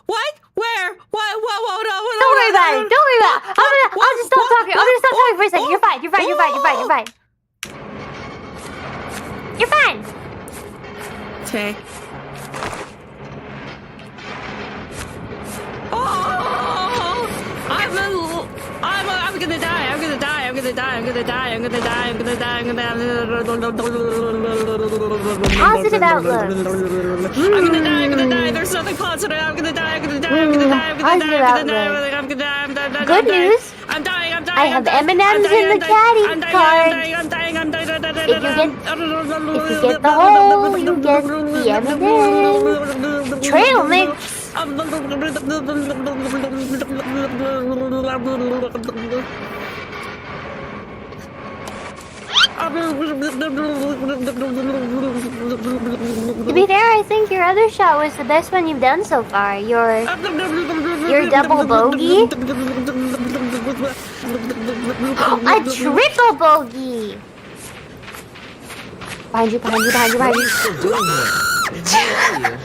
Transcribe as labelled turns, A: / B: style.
A: What? Where? What? Whoa, no.
B: Don't worry about it. Don't worry about it. I'll just stop talking. I'm gonna stop talking for a second. You're fine. You're fine. You're fine. You're fine. You're fine. You're fine.
A: Okay. Oh! I'm gonna die. I'm gonna die. I'm gonna die. I'm gonna die. I'm gonna die. I'm gonna die. I'm gonna die.
B: Positive outlook.
A: I'm gonna die. I'm gonna die. There's nothing positive. I'm gonna die. I'm gonna die. I'm gonna die. I'm gonna die. I'm gonna die. I'm gonna die.
B: Good news.
A: I'm dying. I'm dying.
B: I have M&Ms in the caddy card.
A: I'm dying.
B: If you get the hole, you get the M&M. Trail mix. To be fair, I think your other shot was the best one you've done so far. Your double bogey. A triple bogey. Behind you.
C: What are you still doing here?